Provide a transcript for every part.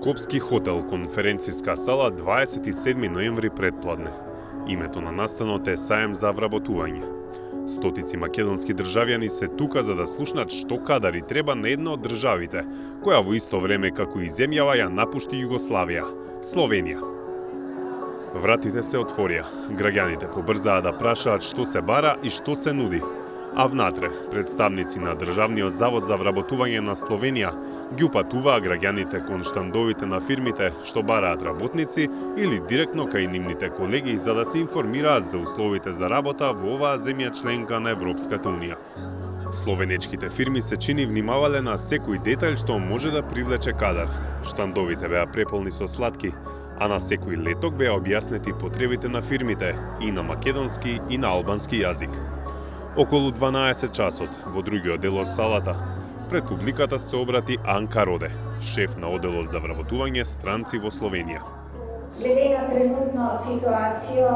Скопски хотел, конференциска сала, 27 ноември предпладне. Името на настанот е Саем за вработување. Стотици македонски државјани се тука за да слушнат што кадари треба на една од државите, која во исто време како и земјава ја напушти Југославија – Словенија. Вратите се отворија. Граѓаните побрзаа да прашаат што се бара и што се нуди. А внатре, представници на Државниот завод за вработување на Словенија ги упатуваа граѓаните кон штандовите на фирмите што бараат работници или директно кај нивните колеги за да се информираат за условите за работа во оваа земја членка на Европската унија. Словенечките фирми се чини внимавале на секој детаљ што може да привлече кадар. Штандовите беа преполни со сладки, а на секој леток беа објаснети потребите на фирмите и на македонски и на албански јазик. Околу 12 часот, во другиот дел од салата, пред публиката се обрати Анка Роде, шеф на оделот за вработување странци во Словенија. Гледе на тренутно ситуацијо,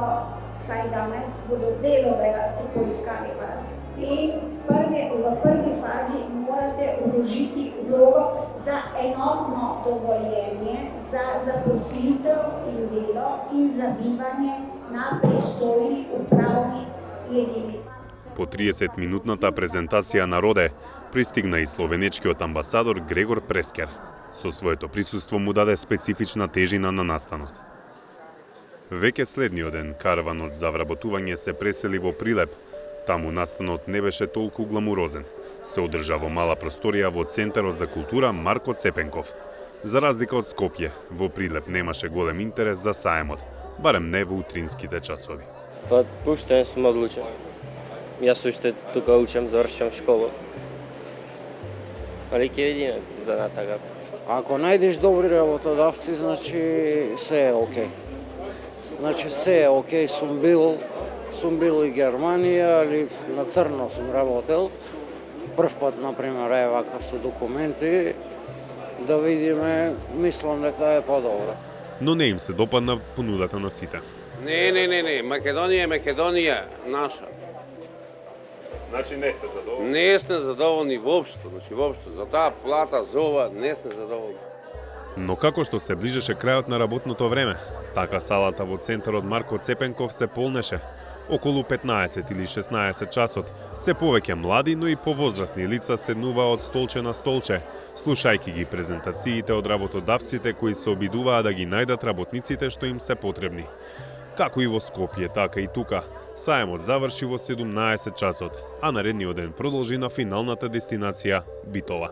сај данес буду делове се поискали вас. И во први фази морате уложити влого за еднотно доволјение за запослител и дело и за бивање на пристојни управни единици. По 30-минутната презентација на Роде пристигна и словенечкиот амбасадор Грегор Прескер. Со своето присуство му даде специфична тежина на настанот. Веќе следниот ден караванот за вработување се пресели во Прилеп. Таму настанот не беше толку гламурозен. Се одржа во мала просторија во Центарот за култура Марко Цепенков. За разлика од Скопје, во Прилеп немаше голем интерес за саемот, барем не во утринските часови. Па, уште не сум одлучен. Јас уште тука учам, завршам школа. Али ќе видиме за натака. Ако најдеш добри работодавци, значи се е окей. Значи се е окей, сум бил и Германија, али на црно сум работел. Прв пат, например, е вака со документи, да видиме, мислам дека е подобро. Но не им се допадна понудата на сите. Не, Македонија, наша. Значи не сте задоволни? Не сте задоволни воопшто, за таа плата, за ова, не сте задоволни. Но како што се ближеше крајот на работното време, така салата во Центарот Марко Цепенков се полнеше. Околу 15 или 16 часот, се повеќе млади, но и повозрасни лица седнуваа од столче на столче, слушајќи ги презентациите од работодавците кои се обидуваа да ги најдат работниците што им се потребни. Како и во Скопје, така и тука, саемот заврши во 17 часот, а наредниот ден продолжи на финалната дестинација Битола.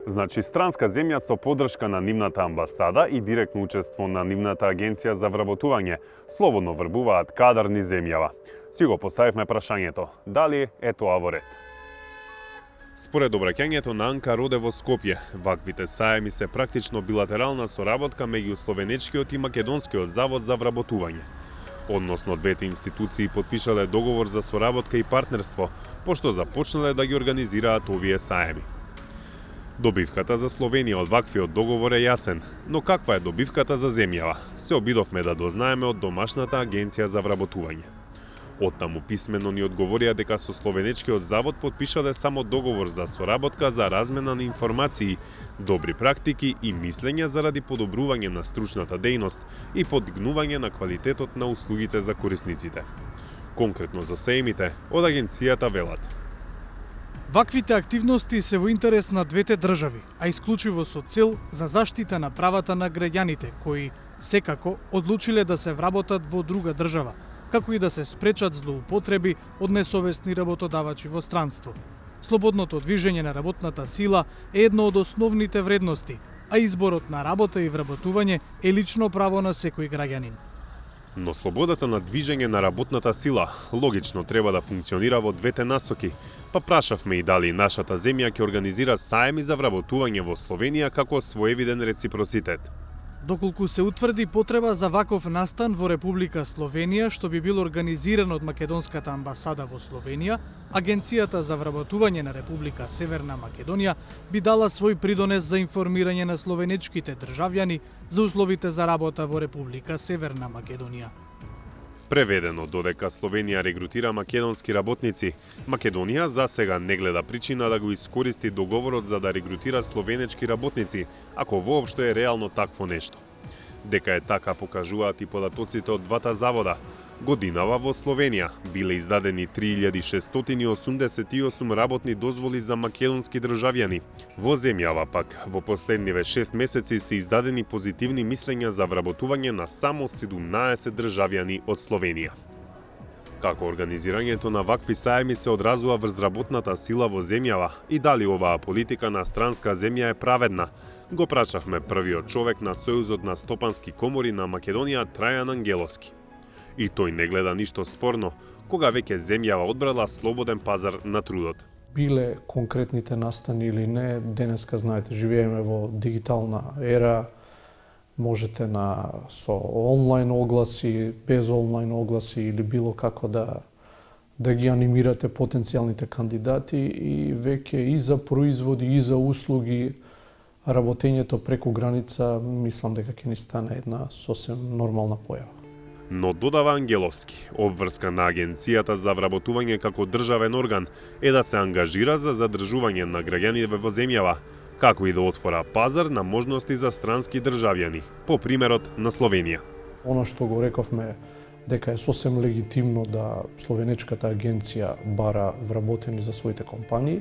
Значи, странска земја со поддршка на нивната амбасада и директно учество на нивната агенција за вработување слободно врбуваат кадар низ земјава. Си го поставивме прашањето, дали е тоа во ред? Според обраќањето на Анка Роде во Скопје, ваквите саеми се практично билатерална соработка меѓу словенечкиот и македонскиот завод за вработување. Односно, двете институции подпишале договор за соработка и партнерство, пошто започнале да ги организираат овие саеми. Добивката за Словенија од ваквиот договор е јасен, но каква е добивката за земјава? Се обидовме да дознаеме од домашната агенција за вработување. Оттаму писмено ни одговорија дека со словенечкиот завод подпишале само договор за соработка за размена на информации, добри практики и мислења заради подобрување на стручната дејност и подигнување на квалитетот на услугите за корисниците. Конкретно за сеемите, од агенцијата велат: ваквите активности се во интерес на двете држави, а исклучиво со цел за заштита на правата на граѓаните кои секако одлучиле да се вработат во друга држава, како и да се спречат злоупотреби од несовесни работодавачи во странство. Слободното движење на работната сила е едно од основните вредности, а изборот на работа и вработување е лично право на секој граѓанин. Но слободата на движење на работната сила логично треба да функционира во двете насоки, па прашавме и дали нашата земја ќе организира саеми за вработување во Словенија како своевиден реципроцитет. Доколку се утврди потреба за ваков настан во Република Словенија, што би бил организиран од Македонската амбасада во Словенија, Агенцијата за вработување на Република Северна Македонија би дала свој придонес за информирање на словенечките државјани за условите за работа во Република Северна Македонија. Преведено, додека Словенија регрутира македонски работници, Македонија за сега не гледа причина да го искористи договорот за да регрутира словенечки работници, ако воопшто е реално такво нешто. Дека е така покажуваат и податоците од двата завода. Годинава во Словенија биле издадени 3688 работни дозволи за македонски државјани. Во земјава пак, во последниве 6 месеци се издадени позитивни мислења за вработување на само 17 државјани од Словенија. Како организирањето на вакви саеми се одразува врз работната сила во земјава и дали оваа политика на странска земја е праведна, го прашавме првиот човек на Сојузот на стопански комори на Македонија Трајан Ангеловски. И тој не гледа ништо спорно, кога веќе земјава одбрала слободен пазар на трудот. Биле конкретните настани или не, денеска, знаете, живееме во дигитална ера, можете со онлайн огласи, без онлайн огласи или било како да ги анимирате потенцијалните кандидати и веќе и за производи и за услуги работењето преку граница, мислам дека ќе ни стане една сосем нормална појава. Но додава Ангеловски, обврска на Агенцијата за вработување како државен орган е да се ангажира за задржување на граѓаните во земјава, како и да отвора пазар на можности за странски државјани, по примерот на Словенија. Оно што го рековме дека е сосем легитимно да словенечката агенција бара вработени за своите компании,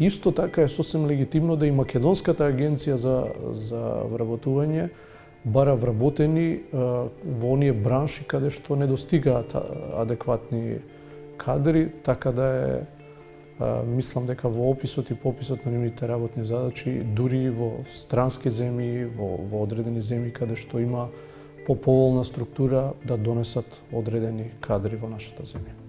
исто така е сосем легитимно да и македонската агенција за вработување бара вработени во оние бранши каде што недостигаат адекватни кадри, така да е, мислам дека во описот и пописот на нивните работни задачи, дури во странски земји, во одредени земји каде што има поповолна структура, да донесат одредени кадри во нашата земја.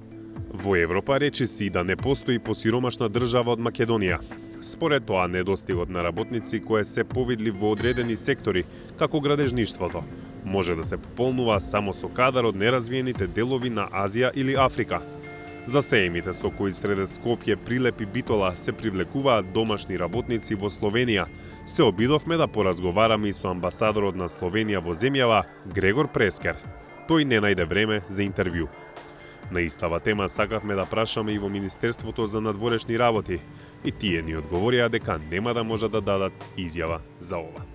Во Европа речи си да не постои посиромашна држава од Македонија. Според тоа, недостигот на работници кои се повидлив во одредени сектори, како градежништвото, може да се пополнува само со кадар од неразвиените делови на Азија или Африка. За сеемите со кои среде Скопје, Прилеп и Битола се привлекуваат домашни работници во Словенија, се обидовме да поразговараме и со амбасадорот на Словенија во земјава, Грегор Прескер. Тој не најде време за интервју. На истава тема сакавме да прашаме и во Министерството за надворешни работи, и тие ни одговорија дека нема да можат да дадат изјава за ова.